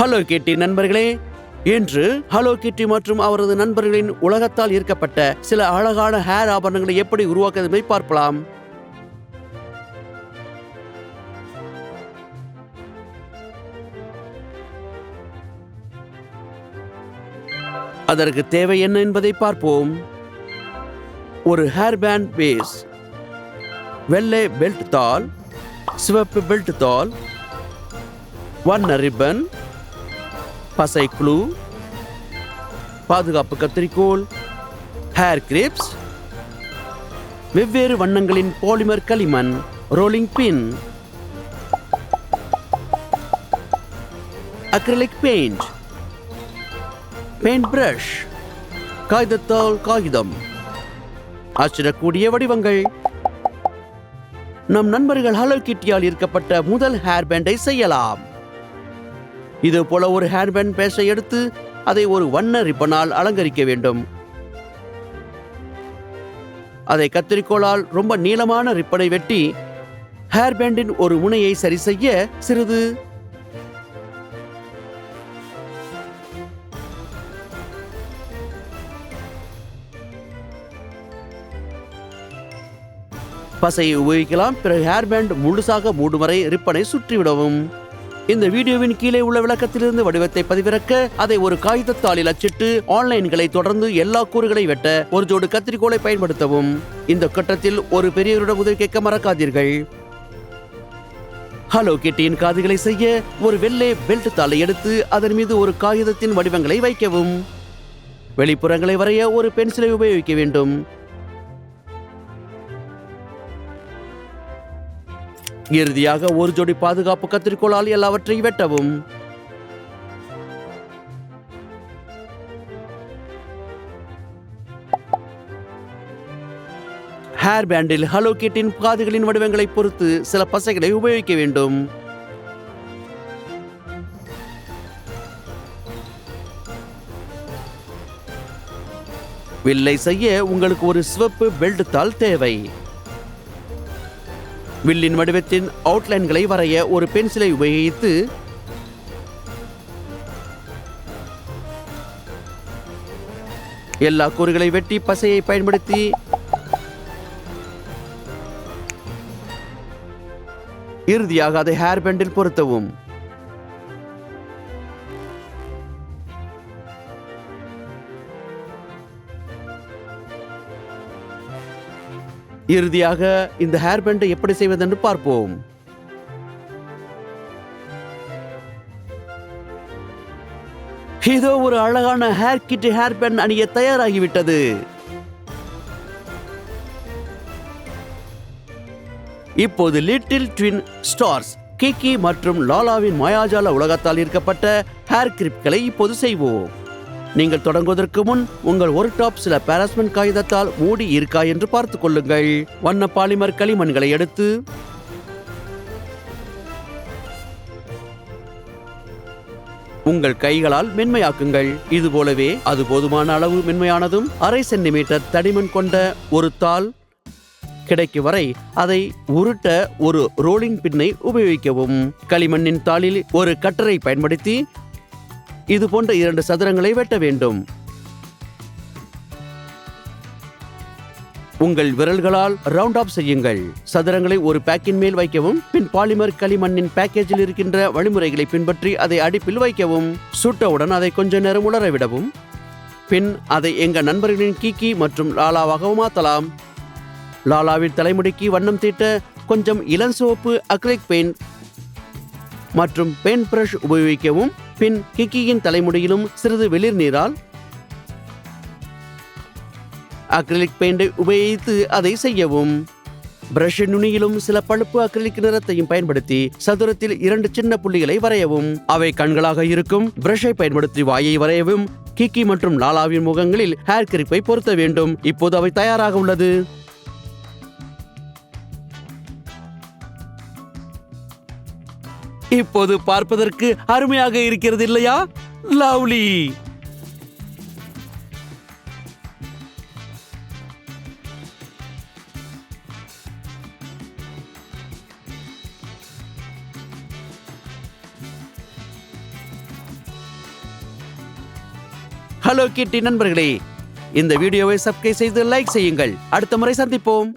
Hello கிட்டி நண்பர்களே, இன்று ஹலோ கிட்டி மற்றும் அவரது நண்பர்களின் உலகத்தால் ஈர்க்கப்பட்ட சில அழகான ஹேர் ஆபரணங்களை எப்படி உருவாக்குவதை பார்க்கலாம். அதற்கு தேவை என்ன என்பதை பார்ப்போம். ஒரு ஹேர் பேண்ட் பேஸ், வெள்ளை பெல்ட் தாள், சிவப்பு பெல்ட் தாள், வண்ண ரிப்பன், பசை குளூ, பாதுகாப்பு கத்தரிக்கோல், ஹேர் கிரிப்ஸ், வெவ்வேறு வண்ணங்களின் பாலிமர் களிமண், ரோலிங் பின், அக்ரிலிக் பெயிண்ட், பெயிண்ட் பிரஷ், காகிதத்தால் காகிதம், அச்சிடக்கூடிய வடிவங்கள். நம் நண்பர்கள் ஹலோ கிட்டியால் ஈர்க்கப்பட்ட முதல் ஹேர் பேண்டை செய்யலாம். இது போல ஒரு ஹேர் பேண்ட் பேஸை எடுத்து அதை ஒரு வண்ண ரிப்பனால் அலங்கரிக்க வேண்டும். அதை கத்தரிக்கோலால் ரொம்ப நீளமான ரிப்பனை வெட்டி ஹேர் பேண்டின் ஒரு முனையை சரி செய்ய சிறிது பசையை உபயோகிக்கலாம். பிறகு ஹேர் பேண்ட் முழுசாக மூடும் வரை ரிப்பனை சுற்றிவிடவும். இந்த வீடியோவின் கீழே உள்ள விளக்கத்திலிருந்து வடிவத்தை பதிவிறக்க அதை ஒரு காகிதத்தாளில் அச்சிட்டு ஆன்லைன்களை தொடர்ந்து எல்லா கூறுகளை வெட்ட ஒரு ஜோடு கத்திரிக்கோலை பயன்படுத்தவும். இந்த கட்டத்தில் ஒரு பெரியவரிடம் உதவி கேட்க மறக்காதீர்கள். ஹலோ கிட்டியின் காதுகளை செய்ய ஒரு வெள்ளை பெல்ட் தாளை எடுத்து அதன் மீது ஒரு காகிதத்தின் வடிவங்களை வைக்கவும். வெளிப்புறங்களை வரைய ஒரு பென்சிலை உபயோகிக்க வேண்டும். இறுதியாக ஒரு ஜோடி பாதுகாப்பு கத்திரிக்கோளால் எல்லாவற்றையும் வெட்டவும். ஹேர் பேண்டில் ஹலோ கிட்டின் காதுகளின் வடிவங்களை பொறுத்து சில பசைகளை உபயோகிக்க வேண்டும். வில்லை செய்ய உங்களுக்கு ஒரு சிவப்பு பெல்ட் தாள் தேவை. வில்லின் வடிவத்தின் அவுட்லைன்களை வரைய ஒரு பென்சிலை உபயோகித்து எல்லா கூறுகளை வெட்டி பசையை பயன்படுத்தி இறுதியாக அதை ஹேர் பேண்டில் பொருத்தவும். இறுதியாக இந்த ஹேர் பேண்டை எப்படி செய்வதென்று பார்ப்போம். இதோ ஒரு அழகான ஹேர் கிட் ஹேர் பேண்ட் அணிய தயாராகிவிட்டது. இப்போது லிட்டில் ட்வின் ஸ்டார்ஸ் கிக்கி மற்றும் லாலாவின் மாயாஜால உலகத்தால் ஈர்க்கப்பட்ட ஹேர் கிரிப்களை இப்போது செய்வோம். நீங்கள் தொடங்குவதற்கு முன் உங்கள் ஒரு டாப் சில பாராஸ்மெண்ட் காகிதத்தால் மூடி இருக்கா என்று பார்த்துக் கொள்ளுங்கள். வண்ண பாலிமர் களிமண்களை எடுத்து உங்கள் கைகளால் மென்மையாக்குங்கள். இது போலவே அது போதுமான அளவு மென்மையானதும் 1/2 சென்டிமீட்டர் தடிமன் கொண்ட ஒரு தாள் கிடைக்கும் வரை அதை உருட்ட ஒரு ரோலிங் பின்னை உபயோகிக்கவும். களிமண்ணின் தாளில் ஒரு கட்டரை பயன்படுத்தி இது போன்ற 2 சதுரங்களை வெட்ட வேண்டும். உங்கள் விரல்களால் ரவுண்ட் ஆப் செய்யுங்கள். சதுரங்களை ஒரு பேக்கின் மேல் வைக்கவும். பின் பாலிமர் களிமண்ணின் பேக்கேஜில் இருக்கின்ற வழிமுறைகளை பின்பற்றி அதை அடுப்பில் வைக்கவும். சுட்டவுடன் அதை கொஞ்ச நேரம் உலர விடவும். பின் அதை எங்கள் நண்பர்களின் கீக்கி மற்றும் லாலாவாகவும் மாற்றலாம். லாலாவின் தலைமுடிக்கு வண்ணம் தீட்ட கொஞ்சம் இளஞ்சிவப்பு அக்ரிலிக் பெயிண்ட் மற்றும் பெயிண்ட் பிரஷ் உபயோகிக்கவும். பின் கிக்கியின் தலைமுடியிலும் சிறிது வெளிர் நீரால் அக்ரிலிக் பெயிண்டை உபயோகித்து அதை செய்யவும். பிரஷ் நுனியிலும் சில பழுப்பு அக்ரிலிக் நிறத்தையும் பயன்படுத்தி சதுரத்தில் 2 சின்ன புள்ளிகளை வரையவும். அவை கண்களாக இருக்கும். பிரஷை பயன்படுத்தி வாயை வரையவும். கிக்கி மற்றும் லாலாவின் முகங்களில் ஹேர் கிரிப்பை பொருத்த வேண்டும். இப்போது அவை தயாராக உள்ளது. இப்போது பார்ப்பதற்கு அருமையாக இருக்கிறது இல்லையா? லவ்லி. ஹலோ கிட்டி நண்பர்களே, இந்த வீடியோவை சப்ஸ்கிரைப் செய்து லைக் செய்யுங்கள். அடுத்த முறை சந்திப்போம்.